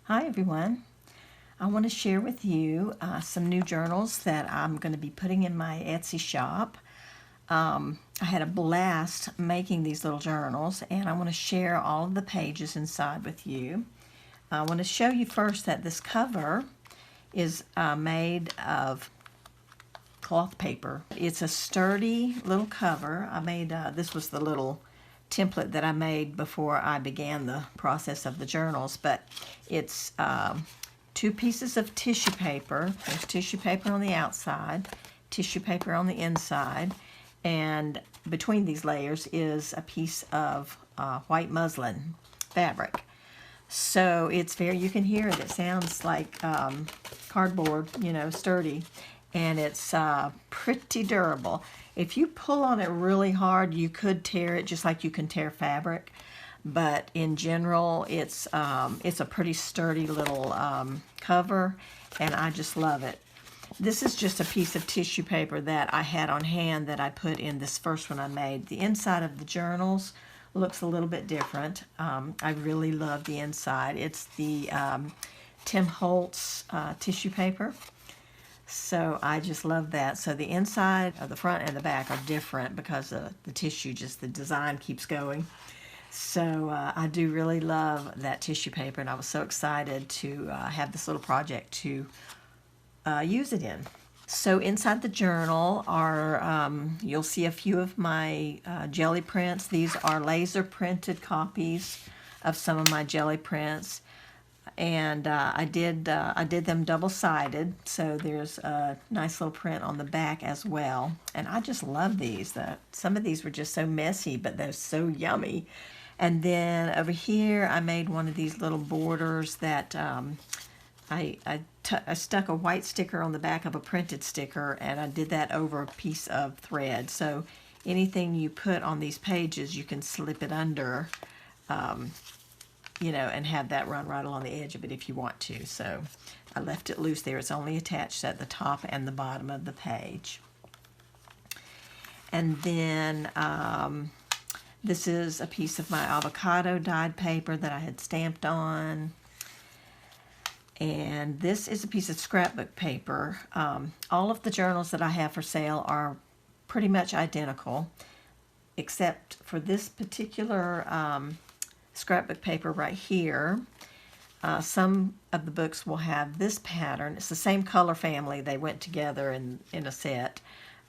Hi everyone. I want to share with you some new journals that I'm going to be putting in my Etsy shop. I had a blast making these little journals, and I want to share all of the pages inside with you. I want to show you first that this cover is made of cloth paper. It's a sturdy little cover. I made this was the little template that I made before I began the process of the journals, but it's two pieces of tissue paper. There's tissue paper on the outside, tissue paper on the inside, and between these layers is a piece of white muslin fabric. So it's very, you can hear it. It sounds like cardboard, sturdy, and it's pretty durable. If you pull on it really hard, you could tear it just like you can tear fabric. But in general, it's a pretty sturdy little cover, and I just love it. This is just a piece of tissue paper that I had on hand that I put in this first one I made. The inside of the journals looks a little bit different. I really love the inside. It's the Tim Holtz tissue paper. So I just love that. So the inside, the front and the back are different because the tissue, just the design keeps going. So I do really love that tissue paper, and I was so excited to have this little project to use it in. So inside the journal are, you'll see a few of my jelly prints. These are laser printed copies of some of my jelly prints. And I did them double-sided, so there's a nice little print on the back as well. And I just love these. Some of these were just so messy, but they're so yummy. And then over here, I made one of these little borders that I stuck a white sticker on the back of a printed sticker, and I did that over a piece of thread. So anything you put on these pages, you can slip it under, and have that run right along the edge of it if you want to. So I left it loose there. It's only attached at the top and the bottom of the page. And then this is a piece of my avocado dyed paper that I had stamped on. And this is a piece of scrapbook paper. All of the journals that I have for sale are pretty much identical, except for this particular scrapbook paper right here. Some of the books will have this pattern. It's the same color family. They went together in a set.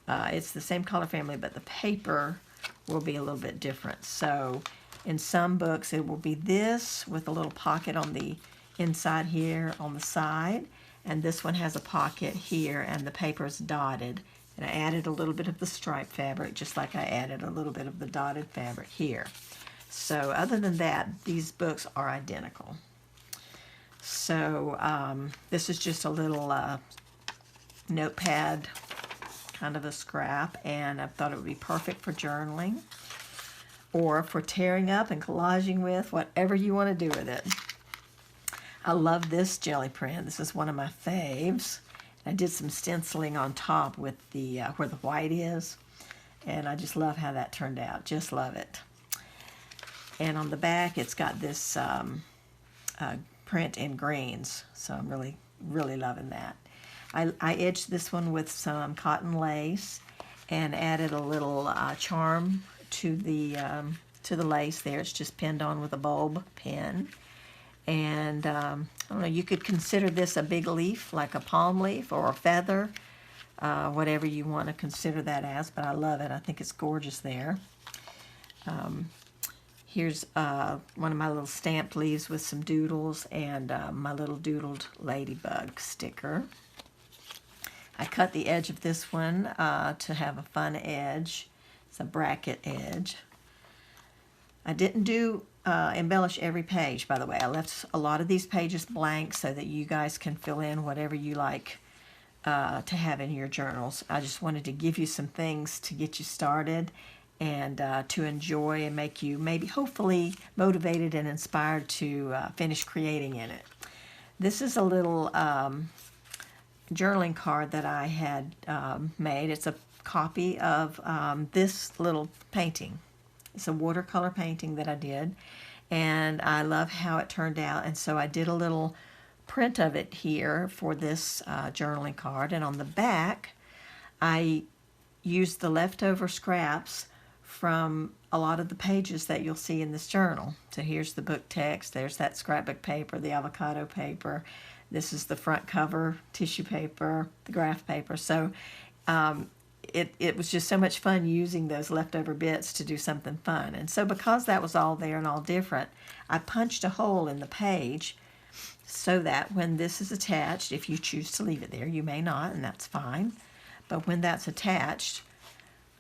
It's the same color family, but the paper will be a little bit different. So in some books it will be this with a little pocket on the inside here on the side, and this one has a pocket here, and the paper is dotted. And I added a little bit of the striped fabric, just like I added a little bit of the dotted fabric here. So other than that, these books are identical. So this is just a little notepad, kind of a scrap, and I thought it would be perfect for journaling or for tearing up and collaging with, whatever you want to do with it. I love this jelly print. This is one of my faves. I did some stenciling on top with the where the white is, and I just love how that turned out. Just love it. And on the back, it's got this print in greens, so I'm really, really loving that. I edged this one with some cotton lace and added a little charm to the lace there. It's just pinned on with a bulb pin. And I don't know, you could consider this a big leaf, like a palm leaf or a feather, whatever you want to consider that as, but I love it. I think it's gorgeous there. Here's one of my little stamped leaves with some doodles and my little doodled ladybug sticker. I cut the edge of this one to have a fun edge. It's a bracket edge. I didn't embellish every page, by the way. I left a lot of these pages blank so that you guys can fill in whatever you like to have in your journals. I just wanted to give you some things to get you started and to enjoy and make you maybe hopefully motivated and inspired to finish creating in it. This is a little journaling card that I had made. It's a copy of this little painting. It's a watercolor painting that I did, and I love how it turned out. And so I did a little print of it here for this journaling card, and on the back I used the leftover scraps from a lot of the pages that you'll see in this journal. So here's the book text, there's that scrapbook paper, the avocado paper, this is the front cover tissue paper, the graph paper. So it was just so much fun using those leftover bits to do something fun. And so because that was all there and all different, I punched a hole in the page so that when this is attached, if you choose to leave it there, you may not, and that's fine, but when that's attached,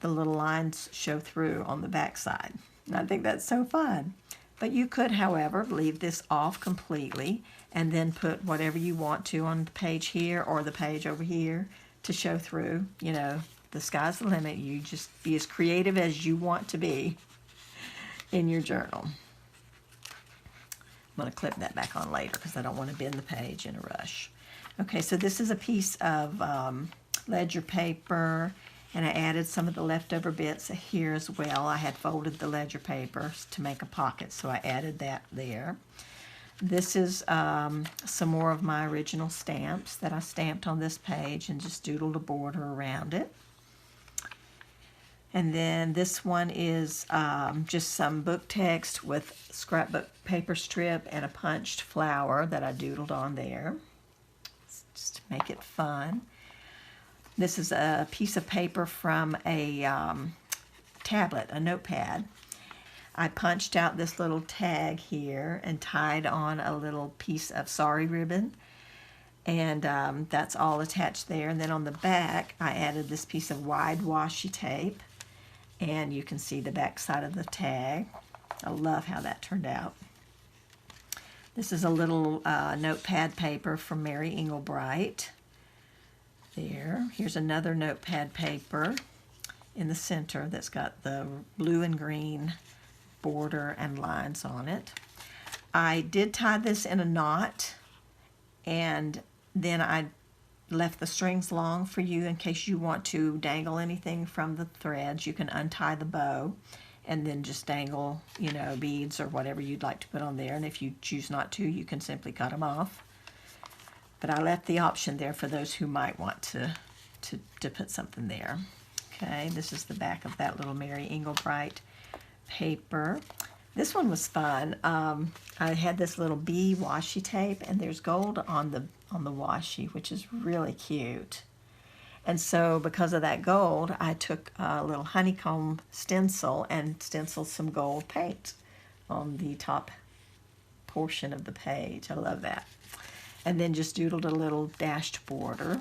the little lines show through on the back side. And I think that's so fun. But you could, however, leave this off completely and then put whatever you want to on the page here or the page over here to show through. You know, the sky's the limit. You just be as creative as you want to be in your journal. I'm going to clip that back on later because I don't want to bend the page in a rush. Okay, so this is a piece of ledger paper, and I added some of the leftover bits here as well. I had folded the ledger paper to make a pocket, so I added that there. This is some more of my original stamps that I stamped on this page and just doodled a border around it. And then this one is just some book text with scrapbook paper strip and a punched flower that I doodled on there, just to make it fun. This is a piece of paper from a tablet, a notepad. I punched out this little tag here and tied on a little piece of sari ribbon, and that's all attached there. And then on the back, I added this piece of wide washi tape, and you can see the back side of the tag. I love how that turned out. This is a little notepad paper from Mary Engelbright. There. Here's another notepad paper in the center that's got the blue and green border and lines on it. I did tie this in a knot, and then I left the strings long for you in case you want to dangle anything from the threads. You can untie the bow and then just dangle, you know, beads or whatever you'd like to put on there. And if you choose not to, you can simply cut them off. But I left the option there for those who might want to put something there. Okay, this is the back of that little Mary Engelbright paper. This one was fun. I had this little bee washi tape, and there's gold on the washi, which is really cute. And so because of that gold, I took a little honeycomb stencil and stenciled some gold paint on the top portion of the page. I love that. And then just doodled a little dashed border.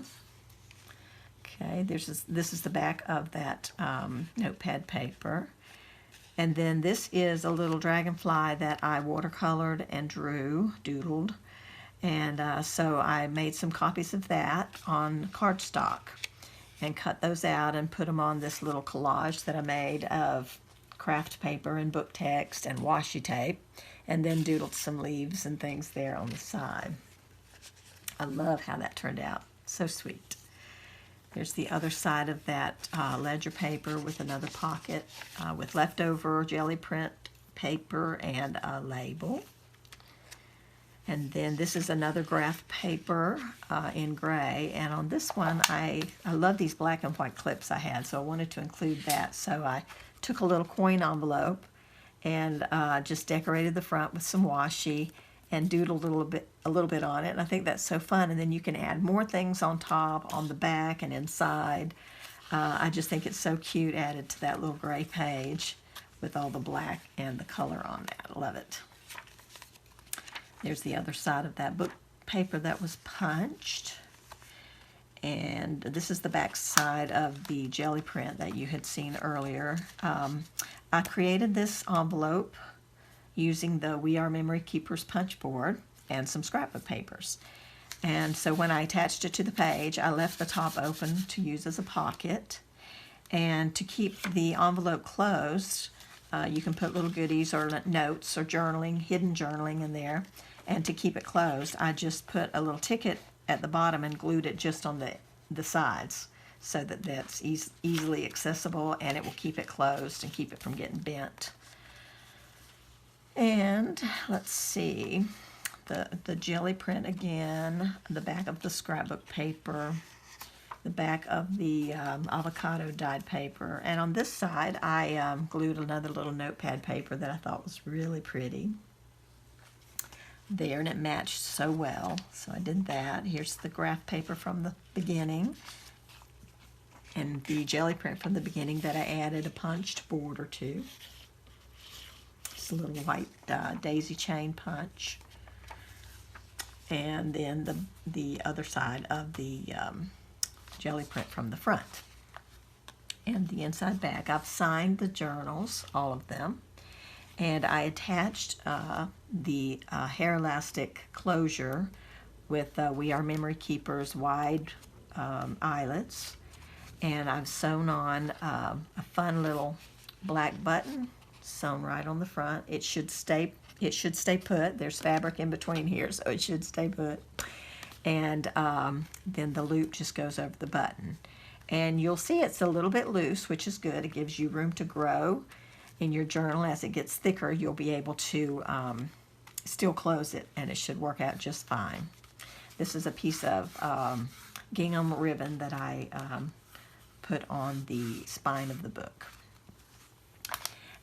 Okay, this is the back of that notepad paper. And then this is a little dragonfly that I watercolored and doodled. And so I made some copies of that on cardstock and cut those out and put them on this little collage that I made of craft paper and book text and washi tape, and then doodled some leaves and things there on the side. I love how that turned out. So sweet. There's the other side of that ledger paper with another pocket with leftover jelly print paper and a label. And then this is another graph paper in gray. And on this one, I love these black and white clips I had, so I wanted to include that. So I took a little coin envelope and just decorated the front with some washi and doodled a little bit on it. And I think that's so fun. And then you can add more things on top, on the back, and inside. I just think it's so cute added to that little gray page with all the black and the color on that. I love it. There's the other side of that book paper that was punched. And this is the back side of the jelly print that you had seen earlier. I created this envelope using the We Are Memory Keepers punch board and some scrapbook papers. And so when I attached it to the page, I left the top open to use as a pocket. And to keep the envelope closed, you can put little goodies or notes or journaling, hidden journaling in there. And to keep it closed, I just put a little ticket at the bottom and glued it just on the sides so that that's easily accessible, and it will keep it closed and keep it from getting bent. And let's see, the jelly print again, the back of the scrapbook paper, the back of the avocado dyed paper, and on this side I glued another little notepad paper that I thought was really pretty there, and it matched so well, so I did that. Here's the graph paper from the beginning and the jelly print from the beginning that I added a punched border to. It's a little white daisy chain punch. And then the other side of the jelly print from the front. And the inside back. I've signed the journals, all of them. And I attached the hair elastic closure with We Are Memory Keepers wide eyelets. And I've sewn on a fun little black button sewn right on the front. It should stay put. There's fabric in between here, so it should stay put. And then the loop just goes over the button. And you'll see it's a little bit loose, which is good. It gives you room to grow in your journal. As it gets thicker, you'll be able to still close it, and it should work out just fine. This is a piece of gingham ribbon that I put on the spine of the book.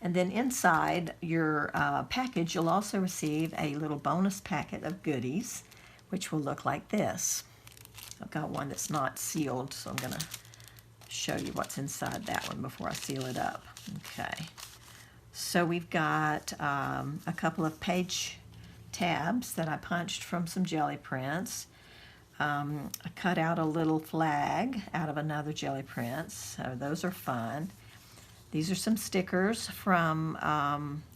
And then inside your package, you'll also receive a little bonus packet of goodies, which will look like this. I've got one that's not sealed, so I'm going to show you what's inside that one before I seal it up. Okay. So we've got a couple of page tabs that I punched from some jelly prints. I cut out a little flag out of another jelly print, so those are fun. These are some stickers from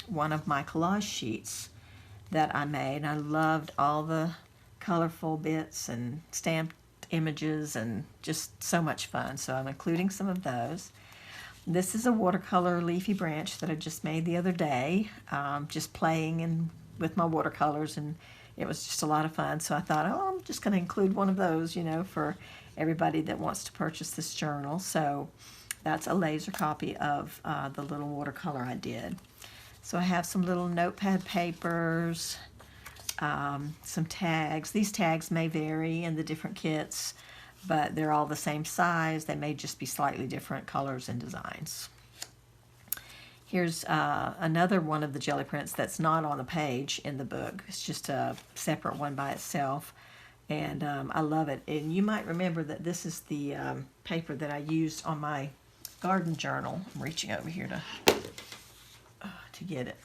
one of my collage sheets that I made. I loved all the colorful bits and stamped images and just so much fun, so I'm including some of those. This is a watercolor leafy branch that I just made the other day, just playing with my watercolors, and it was just a lot of fun, so I thought, oh, I'm just going to include one of those, you know, for everybody that wants to purchase this journal. So that's a laser copy of the little watercolor I did. So I have some little notepad papers, some tags. These tags may vary in the different kits, but they're all the same size. They may just be slightly different colors and designs. Here's another one of the jelly prints that's not on a page in the book. It's just a separate one by itself, and I love it. And you might remember that this is the paper that I used on my garden journal. I'm reaching over here to get it.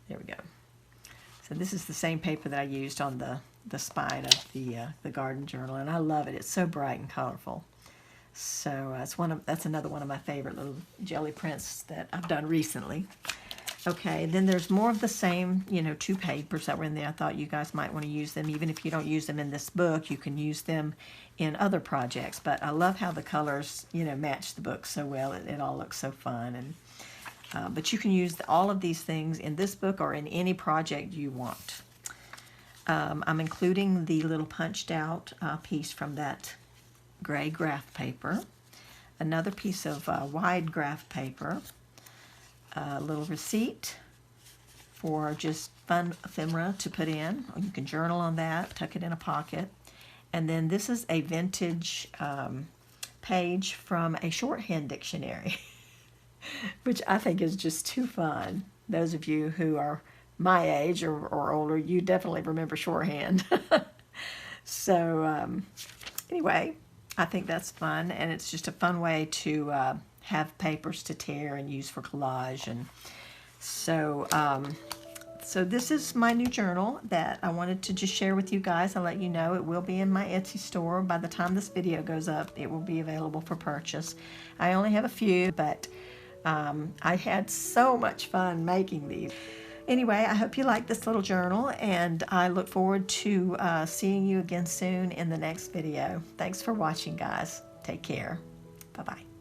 There we go. So this is the same paper that I used on the spine of the garden journal, and I love it. It's so bright and colorful. So that's another one of my favorite little jelly prints that I've done recently. Okay, then there's more of the same, you know, two papers that were in there. I thought you guys might want to use them. Even if you don't use them in this book, you can use them in other projects. But I love how the colors, you know, match the book so well. It all looks so fun. And but you can use all of these things in this book or in any project you want. I'm including the little punched out piece from that gray graph paper, another piece of wide graph paper, a little receipt for just fun ephemera to put in. You can journal on that, tuck it in a pocket. And then this is a vintage page from a shorthand dictionary, which I think is just too fun. Those of you who are my age or older, you definitely remember shorthand. So anyway, I think that's fun, and it's just a fun way to have papers to tear and use for collage. And so so this is my new journal that I wanted to just share with you guys. I'll let you know it will be in my Etsy store. By the time this video goes up, it will be available for purchase. I only have a few, but I had so much fun making these. Anyway, I hope you like this little journal, and I look forward to seeing you again soon in the next video. Thanks for watching, guys. Take care. Bye-bye.